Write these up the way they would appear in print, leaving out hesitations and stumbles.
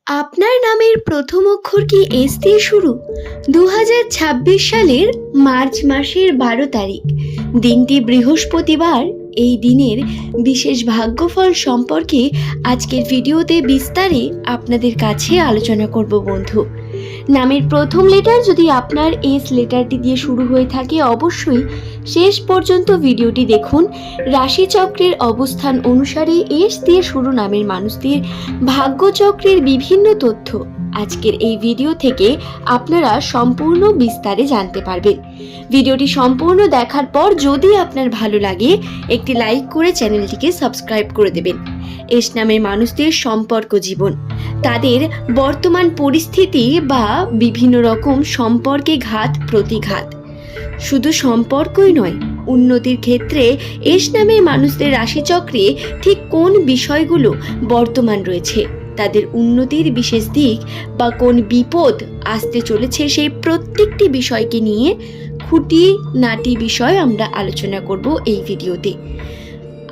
আপনার নামের প্রথম অক্ষর কি এস দিয়ে শুরু? 2026 সালের মার্চ মাসের 12 তারিখ, দিনটি বৃহস্পতিবার। এই দিনের বিশেষ ভাগ্যফল সম্পর্কে আজকের ভিডিওতে বিস্তারে আপনাদের কাছে আলোচনা করব বন্ধু। নামের প্রথম লেটার যদি আপনার এস লেটারটি দিয়ে শুরু হয়ে থাকে, অবশ্যই শেষ পর্যন্ত ভিডিওটি দেখুন। রাশিচক্রের অবস্থান অনুসারে এস দিয়ে শুরু নামের মানুষদের ভাগ্যচক্রের বিভিন্ন তথ্য আজকের এই ভিডিও থেকে আপনারা সম্পূর্ণ বিস্তারে জানতে পারবেন। ভিডিওটি সম্পূর্ণ দেখার পর যদি আপনার ভালো লাগে, একটি লাইক করে চ্যানেলটিকে সাবস্ক্রাইব করে দেবেন। এস নামের মানুষদের সম্পর্ক জীবন, তাদের বর্তমান পরিস্থিতি বা বিভিন্ন রকম সম্পর্কে ঘাত প্রতিঘাত, শুধু সম্পর্কই নয়, উন্নতির ক্ষেত্রে এস নামের মানুষদের রাশিচক্রে ঠিক কোন বিষয়গুলো বর্তমান রয়েছে, তাদের উন্নতির বিশেষ দিক বা কোন বিপদ আসতে চলেছে, সেই প্রত্যেকটি বিষয়কে নিয়ে খুঁটিনাটি বিষয় আমরা আলোচনা করব এই ভিডিওতে।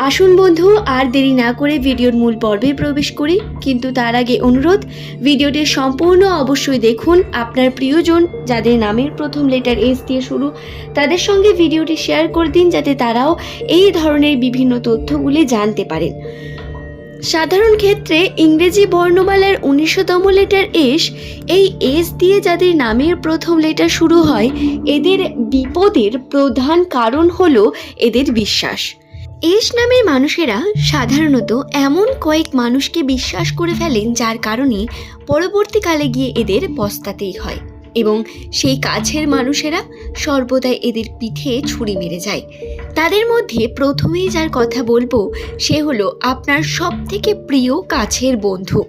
আসুন বন্ধু, আর দেরি না করে ভিডিওর মূল পর্বে প্রবেশ করি। কিন্তু তার আগে অনুরোধ, ভিডিওটি সম্পূর্ণ অবশ্যই দেখুন। আপনার প্রিয়জন যাদের নামের প্রথম লেটার এস দিয়ে শুরু, তাদের সঙ্গে ভিডিওটি শেয়ার করে দিন, যাতে তারাও এই ধরনের বিভিন্ন তথ্যগুলি জানতে পারেন। সাধারণ ক্ষেত্রে ইংরেজি বর্ণমালার 19তম লেটার এস, এই এস দিয়ে যাদের নামের প্রথম লেটার শুরু হয়, এদের বিপদের প্রধান কারণ হলো এদের বিশ্বাস। এস নামের মানুষেরা সাধারণত এমন কয়েক মানুষকে বিশ্বাস করে ফেলেন, যার কারণে পরবর্তীকালে গিয়ে এদের পস্তাতেই হয়, এবং সেই কাছের মানুষেরা সর্বদাই এদের পিঠে ছুরি মেরে যায়। তাদের মধ্যে প্রথমেই যার কথা বলবো, সে হলো আপনার সবথেকে প্রিয় কাছের বন্ধু।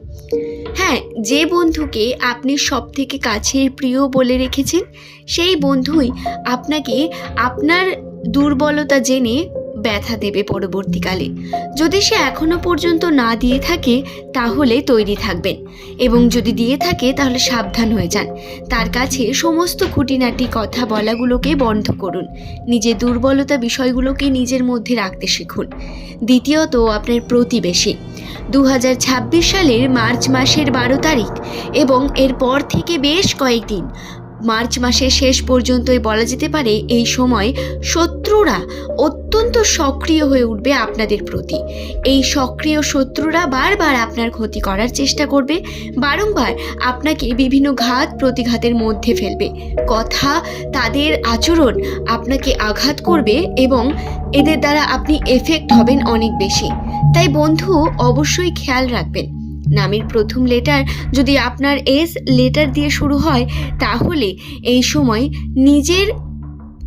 হ্যাঁ, যে বন্ধুকে আপনি সবথেকে কাছের প্রিয় বলে রেখেছেন, সেই বন্ধুই আপনাকে আপনার দুর্বলতা জেনে ব্যথা দেবে পরবর্তীকালে। যদি সে এখনো পর্যন্ত না দিয়ে থাকে, তাহলে তৈরি থাকবেন, এবং যদি দিয়ে থাকে তাহলে সাবধান হয়ে যান। তার কাছে সমস্ত খুঁটিনাটি কথা বলাগুলোকে বন্ধ করুন। নিজের দুর্বলতা বিষয়গুলোকে নিজের মধ্যে রাখতে শিখুন। দ্বিতীয়ত, আপনার প্রতিবেশী। 2026 সালের মার্চ মাসের 12 তারিখ এবং এরপর থেকে বেশ কয়েকদিন, মার্চ মাসের শেষ পর্যন্তই বলা যেতে পারে, এই সময় শত্রুরা অত্যন্ত সক্রিয় হয়ে উঠবে আপনাদের প্রতি। এই সক্রিয় শত্রুরা বারবার আপনার ক্ষতি করার চেষ্টা করবে, বারংবার আপনাকে বিভিন্ন ঘাত প্রতিঘাতের মধ্যে ফেলবে। কথা, তাদের আচরণ আপনাকে আঘাত করবে, এবং এদের দ্বারা আপনি এফেক্ট হবেন অনেক বেশি। তাই বন্ধু, অবশ্যই খেয়াল রাখবেন। নামের প্রথম লেটার যদি আপনার এস লেটার দিয়ে শুরু হয়, তাহলে এই সময় নিজের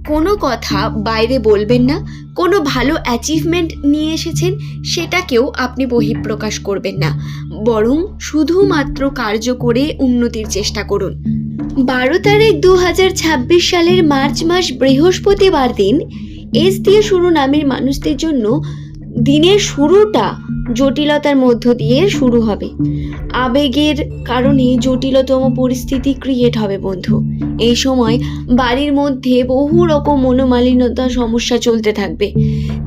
কোনো কথা বাইরে বলবেন না। কোনো ভালো অ্যাচিভমেন্ট নিয়ে এসেছেন, সেটাকেও আপনি বহিঃপ্রকাশ করবেন না, বরং শুধুমাত্র কার্য করে উন্নতির চেষ্টা করুন। 12 তারিখ 2026 সালের মার্চ মাস বৃহস্পতিবার দিন, এস দিয়ে শুরু নামের মানুষদের জন্য দিনের শুরুটা জটিলতার মধ্য দিয়ে শুরু হবে। আবেগের কারণে জটিলতম পরিস্থিতি ক্রিয়েট হবে বন্ধু। এই সময় বাড়ির মধ্যে বহু রকম মনোমালিন্যতা সমস্যা চলতে থাকবে।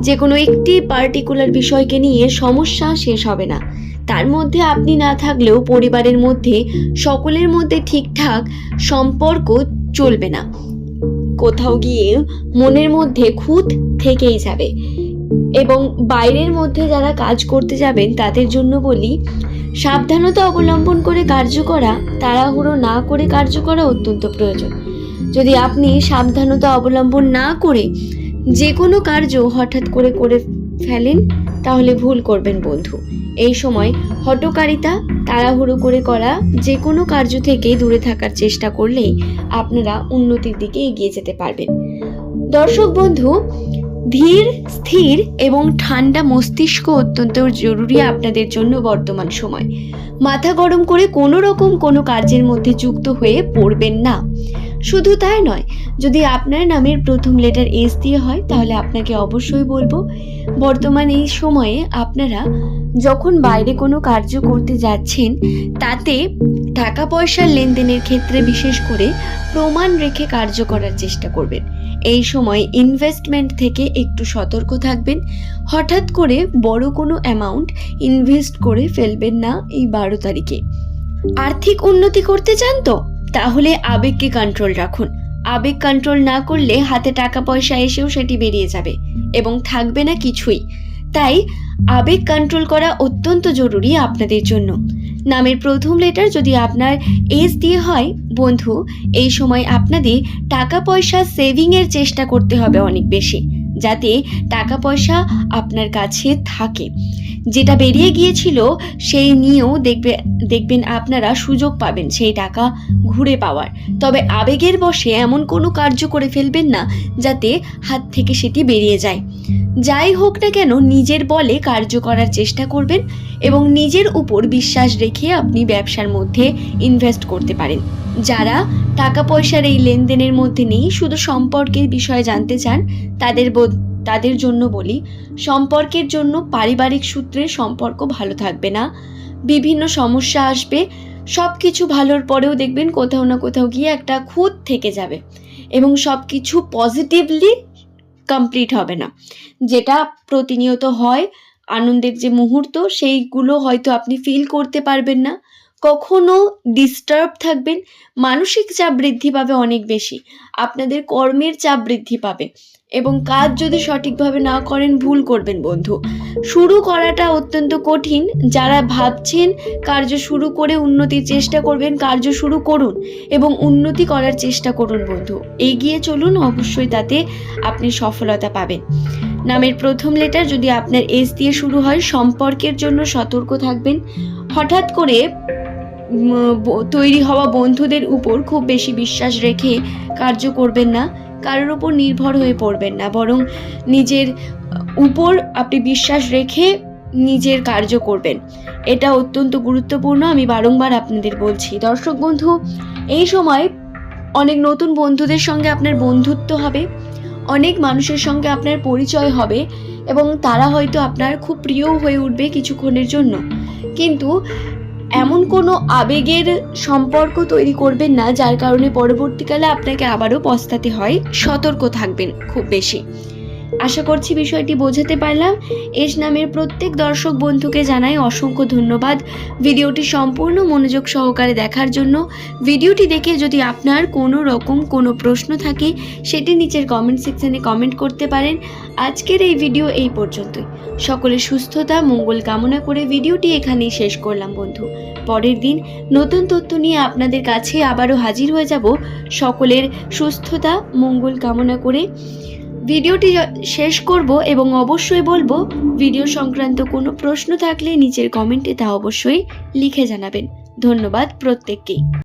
যে কোনো একটি পার্টিকুলার বিষয়কে নিয়ে সমস্যা শেষ হবে না। তার মধ্যে আপনি না থাকলেও পরিবারের মধ্যে সকলের মধ্যে ঠিকঠাক সম্পর্ক চলবে না। কোথাও গিয়ে মনের মধ্যে খুঁত থেকেই যাবে। এবং বাইরের মধ্যে যারা কাজ করতে যাবেন, তাদের জন্য বলি, সাবধানতা অবলম্বন করে কার্য করা, তাড়াহুড়ো না করে কার্য করা অত্যন্ত প্রয়োজন। যদি আপনি সাবধানতা অবলম্বন না করে যে কোনো কার্য হঠাৎ করে করে ফেলেন, তাহলে ভুল করবেন বন্ধু। এই সময় হঠকারিতা, তাড়াহুড়ো করে করা যে কোনো কার্য থেকে দূরে থাকার চেষ্টা করলেই আপনারা উন্নতির দিকে এগিয়ে যেতে পারবেন। দর্শক বন্ধু, ধীর, স্থির এবং ঠান্ডা মস্তিষ্ক অত্যন্ত জরুরি আপনাদের জন্য বর্তমান সময়। মাথা গরম করে কোনো রকম কোনো কার্যের মধ্যে যুক্ত হয়ে পড়বেন না। শুধু তাই নয়, যদি আপনার নামের প্রথম লেটার এস দিয়ে হয়, তাহলে আপনাকে অবশ্যই বলবো, বর্তমান এই সময়ে আপনারা যখন বাইরে কোনো কার্য করতে যাচ্ছেন, তাতে টাকা পয়সার লেনদেনের ক্ষেত্রে বিশেষ করে প্রমাণ রেখে কার্য করার চেষ্টা করবেন। এই সময় ইনভেস্টমেন্ট থেকে একটু সতর্ক থাকবেন। হঠাৎ করে বড় কোনো অ্যামাউন্ট ইনভেস্ট করে ফেলবেন না এই 12 তারিখে। আর্থিক উন্নতি করতে চান তো তাহলে আবেগকে কন্ট্রোল রাখুন। আবেগ কন্ট্রোল না করলে হাতে টাকা পয়সা এসেও সেটি বেরিয়ে যাবে এবং থাকবে না কিছুই। তাই আবেগ কন্ট্রোল করা অত্যন্ত জরুরি আপনাদের জন্য। নামের প্রথম লেটার যদি আপনার এস দিয়ে হয় বন্ধু, এই সময় আপনাদের টাকা পয়সা সেভিংয়ের চেষ্টা করতে হবে অনেক বেশি, যাতে টাকা পয়সা আপনার কাছে থাকে। যেটা বেরিয়ে গিয়েছিল সেই নিয়েও দেখবেন আপনারা সুযোগ পাবেন সেই টাকা ঘুরে পাওয়ার। তবে আবেগের বশে এমন কোনো কার্য করে ফেলবেন না যাতে হাত থেকে সেটি বেরিয়ে যায়। যাই হোক না কেন নিজের বলে কার্য করার চেষ্টা করবেন এবং নিজের উপর বিশ্বাস রেখে আপনি ব্যবসার মধ্যে ইনভেস্ট করতে পারেন। যারা টাকা পয়সার এই লেনদেনের মধ্যে নেই, শুধু সম্পর্কের বিষয়ে জানতে চান, তাদের জন্য বলি, সম্পর্কের জন্য পারিবারিক সূত্রে সম্পর্ক ভালো থাকবে না, বিভিন্ন সমস্যা আসবে। সব কিছু ভালোর পরেও দেখবেন কোথাও না কোথাও গিয়ে একটা খুঁত থেকে যাবে এবং সব কিছু পজিটিভলি কমপ্লিট হবে না। যেটা প্রতিনিয়ত হয় আনন্দের যে মুহূর্ত, সেইগুলো হয়তো আপনি ফিল করতে পারবেন না। কখনো ডিস্টার্ব থাকবেন, মানসিক চাপ বৃদ্ধি পাবে অনেক বেশি, আপনাদের কর্মের চাপ বৃদ্ধি পাবে এবং কাজ যদি সঠিকভাবে না করেন ভুল করবেন বন্ধু। শুরু করাটা অত্যন্ত কঠিন। যারা ভাবছেন কার্য শুরু করে উন্নতির চেষ্টা করবেন, কার্য শুরু করুন এবং উন্নতি করার চেষ্টা করুন বন্ধু। এগিয়ে চলুন, অবশ্যই তাতে আপনি সফলতা পাবেন। নামের প্রথম লেটার যদি আপনার এস দিয়ে শুরু হয়, সম্পর্কের জন্য সতর্ক থাকবেন। হঠাৎ করে তৈরি হওয়া বন্ধুদের উপর খুব বেশি বিশ্বাস রেখে কার্য করবেন না, কারোর উপর নির্ভর হয়ে পড়বেন না, বরং নিজের উপর আপনি বিশ্বাস রেখে নিজের কার্য করবেন। এটা অত্যন্ত গুরুত্বপূর্ণ, আমি বারংবার আপনাদের বলছি। দর্শক বন্ধু, এই সময় অনেক নতুন বন্ধুদের সঙ্গে আপনার বন্ধুত্ব হবে, অনেক মানুষের সঙ্গে আপনার পরিচয় হবে এবং তারা হয়তো আপনার খুব প্রিয় হয়ে উঠবে কিছুক্ষণের জন্য। কিন্তু এমন কোনো আবেগের সম্পর্ক তৈরি করবেন না যার কারণে পরবর্তীকালে আপনাকে আবারও পস্তাতে হয়। সতর্ক থাকবেন খুব বেশি। আশা করছি বিষয়টি বোঝাতে পারলাম। এস নামের প্রত্যেক দর্শক বন্ধুকে জানাই অসংখ্য ধন্যবাদ ভিডিওটি সম্পূর্ণ মনোযোগ সহকারে দেখার জন্য। ভিডিওটি দেখে যদি আপনার কোনো রকম কোনো প্রশ্ন থাকে সেটি নিচের কমেন্ট সেকশনে কমেন্ট করতে পারেন। আজকের এই ভিডিও এই পর্যন্তই। সকলের সুস্থতা মঙ্গল কামনা করে ভিডিওটি এখানেই শেষ করলাম বন্ধু। পরের দিন নতুন তথ্য নিয়ে আপনাদের কাছে আবারও হাজির হয়ে যাব। সকলের সুস্থতা মঙ্গল কামনা করে ভিডিওটি শেষ করব এবং অবশ্যই বলবো ভিডিও সংক্রান্ত কোনো প্রশ্ন থাকলে নিচের কমেন্টে তা অবশ্যই লিখে জানাবেন। ধন্যবাদ প্রত্যেককেই।